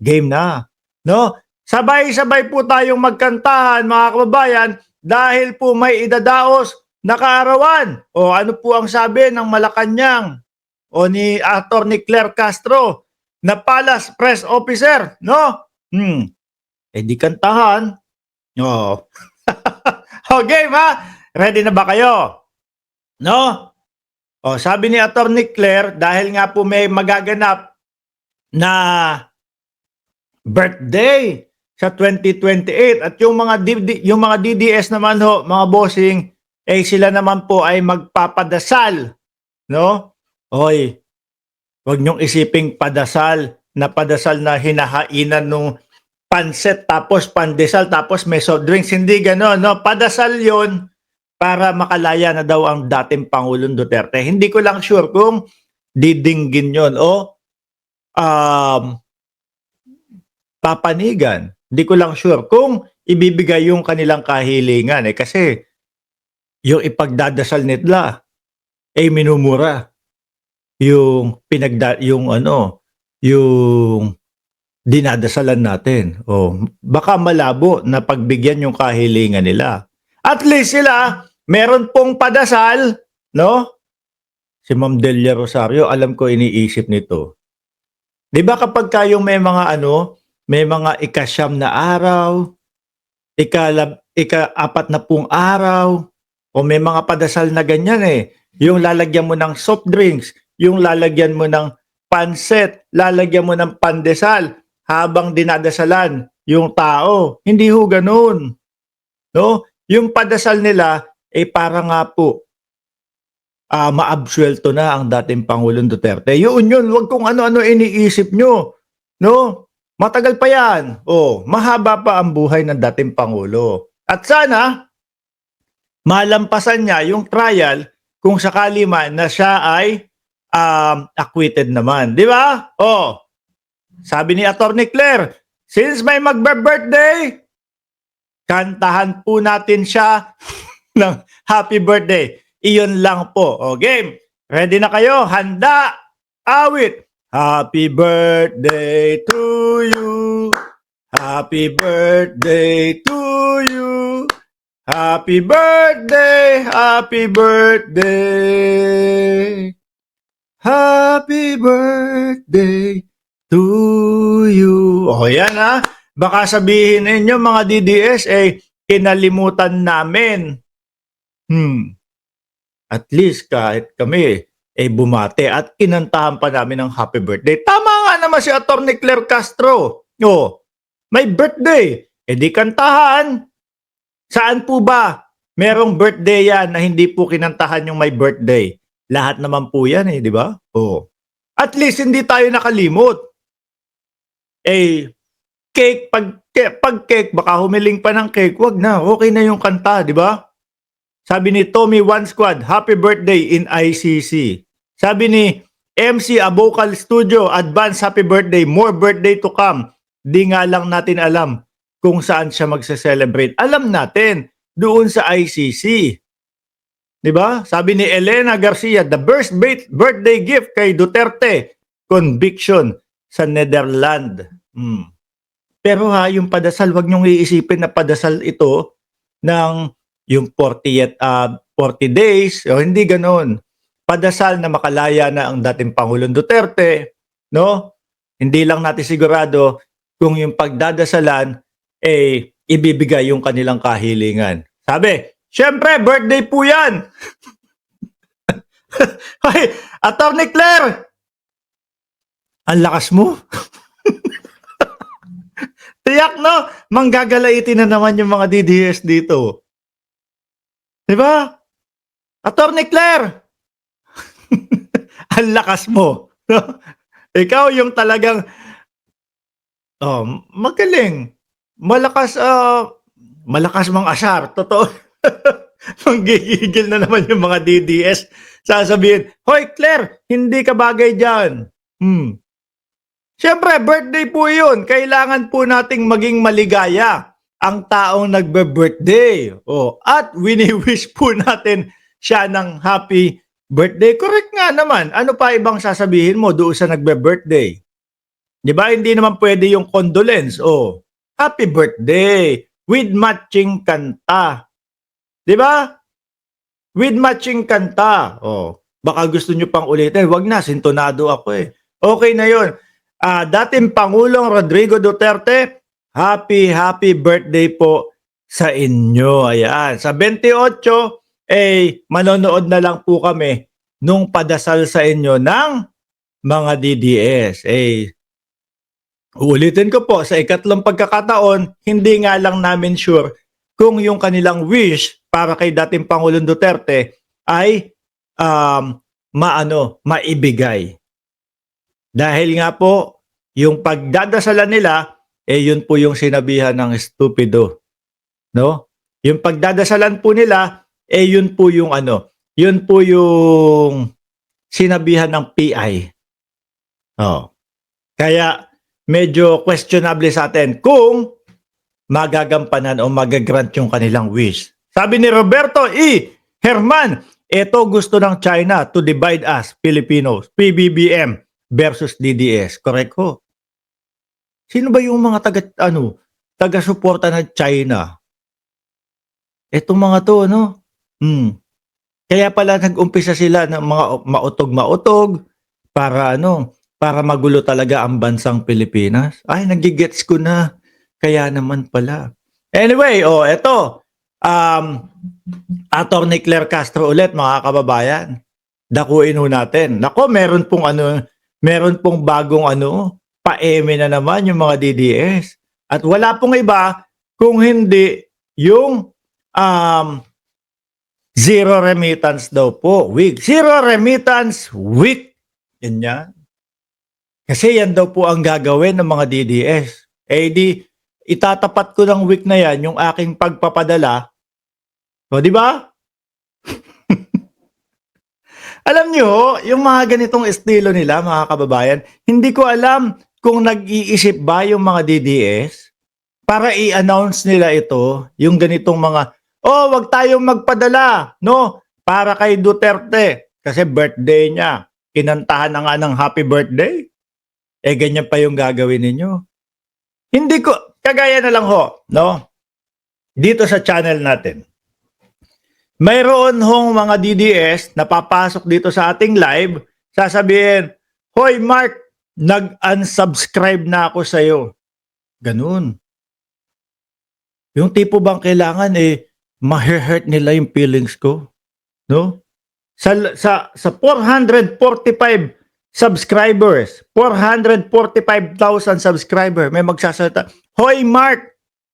game na. No? Sabay-sabay po tayong magkantahan mga kababayan dahil po may idadaos na kaarawan. O ano po ang sabi ng Malacanang o ni Atty. Claire Castro na Palace Press Officer, no? Eh di kantahan. Oh. O game ha? Ready na ba kayo? No? O sabi ni Atty. Claire dahil nga po may magaganap na birthday sa 2028 at yung mga DDS naman ho, mga bossing, eh sila naman po ay magpapadasal, no? Oy, wag niyong isiping padasal na hinahainan nung panset tapos pandesal tapos may soft drinks, hindi gano'n, no? Padasal 'yon para makalaya na daw ang dating Pangulong Duterte. Hindi ko lang sure kung didinggin 'yon o papanigan. Hindi ko lang sure kung ibibigay yung kanilang kahilingan kasi yung ipagdadasal nila ay minumura yung yung dinadasalan natin. Baka malabo na pagbigyan yung kahilingan nila. At least sila meron pong padasal, no? Si Ma'am Delia Rosario, alam ko iniisip nito. 'Di ba kapag kayong may mga ika-siyam na araw, ika-apat na pung araw, o may mga padasal na ganyan yung lalagyan mo ng soft drinks, yung lalagyan mo ng pansit, lalagyan mo ng pandesal habang dinadasalan yung tao. Hindi ho ganun. No? Yung padasal nila para nga po maabsuelto na ang dating Pangulong Duterte. Yun, wag kung ano-ano iniisip nyo. No? Matagal pa yan. Mahaba pa ang buhay ng dating Pangulo. At sana, malampasan niya yung trial kung sakali man na siya ay acquitted naman. Di ba? Sabi ni Atty. Claire, since may magbe-birthday, kantahan po natin siya ng happy birthday. Iyon lang po. Game. Ready na kayo? Handa? Awit. Happy birthday to you. Happy birthday to you. Happy birthday, happy birthday. Happy birthday to you. Yan Baka sabihin ninyo mga DDS kinalimutan namin. At least kahit kami bumate at kinantahan pa namin ng happy birthday. Tama nga naman si Atty. Claire Castro. May birthday. Di kantahan. Saan po ba merong birthday yan na hindi po kinantahan yung may birthday? Lahat naman po yan di ba? At least hindi tayo nakalimot. Cake, pag cake, baka humiling pa ng cake, wag na. Okay na yung kanta, di ba? Sabi ni Tommy One Squad, happy birthday in ICC. Sabi ni MC Abocal Studio, advance happy birthday, more birthday to come. Di nga lang natin alam kung saan siya magse-celebrate. Alam natin, doon sa ICC. Di ba? Sabi ni Elena Garcia, the birthday gift kay Duterte, conviction sa Netherlands. Pero yung padasal, wag niyong iisipin na padasal ito ng yung 40 days, hindi ganoon. Padasal na makalaya na ang dating Pangulong Duterte, no? Hindi lang natin sigurado kung yung pagdadasalan ibibigay yung kanilang kahilingan. Sabi, syempre, birthday po yan. Ay, Atty. Claire, ang lakas mo. Tiyak, no? Manggagalaitin na naman yung mga DDS dito. Diba? Atty. Claire, ang lakas mo. Ikaw yung talagang magaling. Malakas mang asyar. Totoo. Manggigigil na naman yung mga DDS. Sasabihin, hoy Claire, hindi ka bagay dyan. Siyempre, birthday po yun. Kailangan po nating maging maligaya ang taong nagbe-birthday. At wini-wish po natin siya ng happy birthday. Correct nga naman. Ano pa ibang sasabihin mo doon sa nagbe-birthday? 'Di ba? Hindi naman pwede yung condolence. Oh, happy birthday with matching kanta. 'Di ba? With matching kanta. Oh, baka gusto nyo pang ulitin. Wag na, sintonado ako eh. Okay na yun. Dating Pangulong Rodrigo Duterte, happy birthday po sa inyo. Ayan. Sa 28, manonood na lang po kami nung padasal sa inyo ng mga DDS. Uulitin ko po, sa ikatlong pagkakataon, hindi nga lang namin sure kung yung kanilang wish para kay dating Pangulong Duterte ay maibigay. Dahil nga po, yung pagdadasalan nila, yun po yung sinabihan ng stupido. No? Yung pagdadasalan po nila, yun po yung yun po yung sinabihan ng PI. Oh. Kaya medyo questionable sa atin kung magagampanan o magagrant yung kanilang wish. Sabi ni Roberto E. Herman, ito gusto ng China to divide us, Filipinos, PBBM versus DDS. Correct ho. Sino ba yung mga taga-suporta ng China? Etong mga to, no? Kaya pala nag-umpisa sila ng mga mautog-mautog para para magulo talaga ang bansang Pilipinas. Ay, nagigets ko na. Kaya naman pala. Anyway, eto. Attorney Claire Castro ulit, mga kababayan. Dakuin ho natin. Nako, meron pong bagong paeme na naman yung mga DDS. At wala pong iba kung hindi yung zero remittance daw po week. Zero remittance week. Yan. Kasi yan daw po ang gagawin ng mga DDS. Itatapat ko ng week na yan yung aking pagpapadala. O, di ba? Alam nyo, yung mga ganitong estilo nila, mga kababayan, hindi ko alam kung nag-iisip ba yung mga DDS para i-announce nila ito, yung ganitong mga, wag tayong magpadala, no? Para kay Duterte. Kasi birthday niya. Kinantahan na nga ng happy birthday. Ganyan pa yung gagawin ninyo. Hindi ko, kagaya na lang ho, no? Dito sa channel natin. Mayroon hong mga DDS na papasok dito sa ating live, sasabihin, Hoy Mark, nag-unsubscribe na ako sa'yo. Ganun. Yung tipo bang kailangan ma-hurt nila yung feelings ko? No? Sa 445 subscribers, 445,000 subscriber, may magsasalita, Hoy Mark,